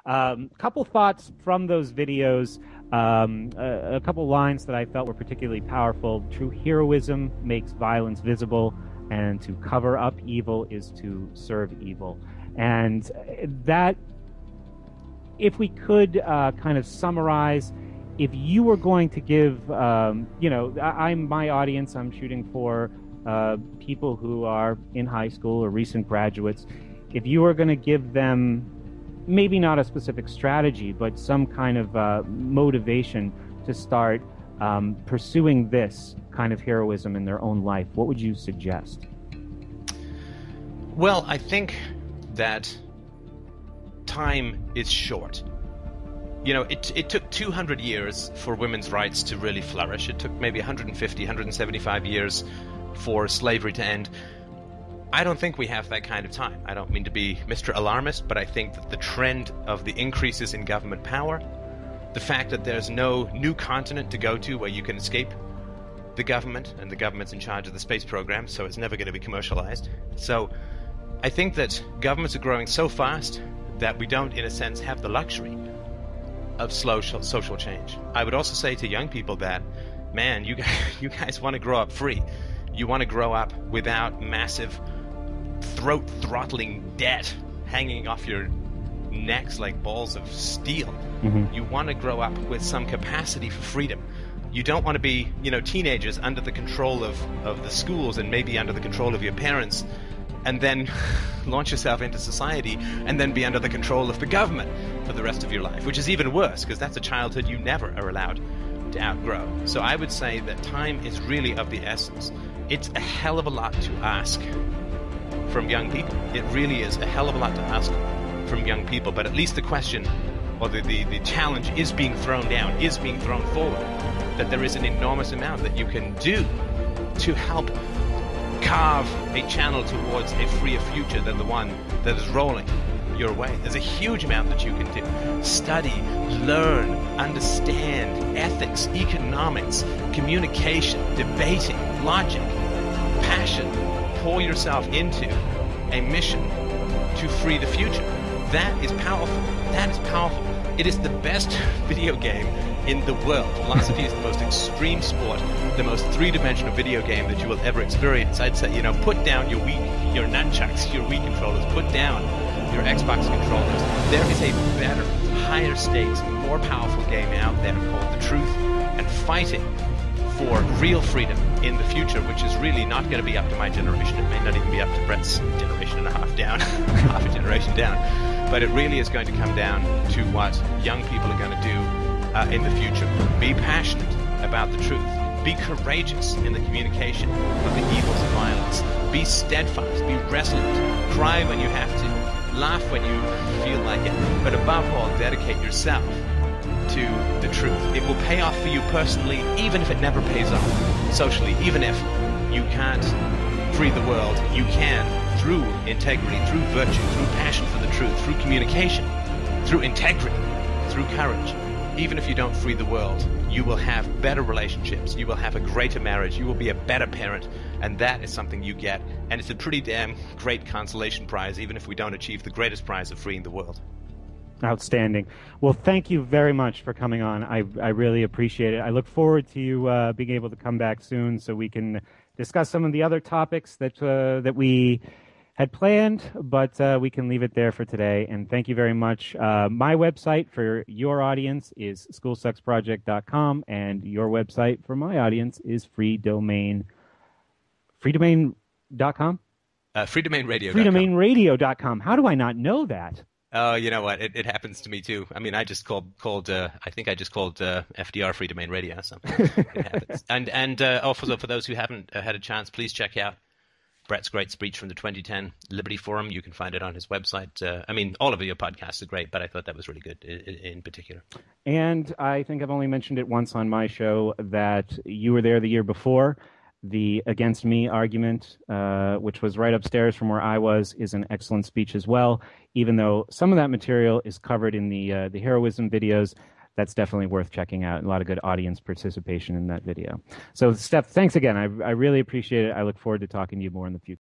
Couple thoughts from those videos, a couple lines that I felt were particularly powerful. True heroism makes violence visible, and to cover up evil is to serve evil. And that, if we could kind of summarize, if you were going to give, I'm my audience, I'm shooting for people who are in high school or recent graduates. If you were going to give them maybe not a specific strategy, but some kind of motivation to start pursuing this kind of heroism in their own life, what would you suggest? Well, I think that time is short. You know, it took 200 years for women's rights to really flourish. It took maybe 150, 175 years for slavery to end. I don't think we have that kind of time. I don't mean to be Mr. Alarmist, but I think that the trend of the increases in government power, the fact that there's no new continent to go to where you can escape the government, and the government's in charge of the space program, so it's never going to be commercialized. So I think that governments are growing so fast that we don't, in a sense, have the luxury of slow social change. I would also say to young people that, man, you guys want to grow up free. You want to grow up without massive throat-throttling debt hanging off your necks like balls of steel. Mm-hmm. You want to grow up with some capacity for freedom. You don't want to be, teenagers under the control of the schools and maybe under the control of your parents, and then launch yourself into society and then be under the control of the government for the rest of your life, which is even worse, because that's a childhood you never are allowed to outgrow. So I would say that time is really of the essence. It's a hell of a lot to ask from young people. It really is a hell of a lot to ask from young people, but at least the question, or the challenge is being thrown down, is being thrown forward, that there is an enormous amount that you can do to help carve a channel towards a freer future than the one that is rolling your way. There's a huge amount that you can do. Study, learn, understand ethics, economics, communication, debating, logic, passion. Pour yourself into a mission to free the future. That is powerful. That is powerful. It is the best video game in the world. Philosophy is the most extreme sport, the most three-dimensional video game that you will ever experience. I'd say, put down your nunchucks, your Wii controllers, put down your Xbox controllers. There is a better, higher stakes, more powerful game out there called The Truth, and fighting for real freedom in the future, which is really not going to be up to my generation. It may not even be up to Brett's generation and a half down, half a generation down. But it really is going to come down to what young people are going to do in the future. Be passionate about the truth. Be courageous in the communication of the evils of violence. Be steadfast. Be resolute. Cry when you have to. Laugh when you feel like it. But above all, dedicate yourself to the truth. It will pay off for you personally, even if it never pays off socially. Even if you can't free the world, you can through integrity, through virtue, through passion for the truth, through communication, through integrity, through courage. Even if you don't free the world, you will have better relationships, you will have a greater marriage, you will be a better parent, and that is something you get. And it's a pretty damn great consolation prize, even if we don't achieve the greatest prize of freeing the world. Outstanding. Well, thank you very much for coming on. I really appreciate it. I look forward to you being able to come back soon so we can discuss some of the other topics that we had planned, but we can leave it there for today. And thank you very much. My website for your audience is schoolsucksproject.com, and your website for my audience is freedomain.com? Freedomainradio.com. Freedomainradio.com. How do I not know that? Oh, you know what? It happens to me too. I mean, I just called. I think I just called FDR Free Domain Radio. So it happens. And also for those who haven't had a chance, please check out Brett's great speech from the 2010 Liberty Forum. You can find it on his website. I mean, all of your podcasts are great, but I thought that was really good in particular. And I think I've only mentioned it once on my show that you were there the year before. The Against Me argument, which was right upstairs from where I was, is an excellent speech as well. Even though some of that material is covered in the Heroism videos, that's definitely worth checking out. A lot of good audience participation in that video. So, Steph, thanks again. I really appreciate it. I look forward to talking to you more in the future.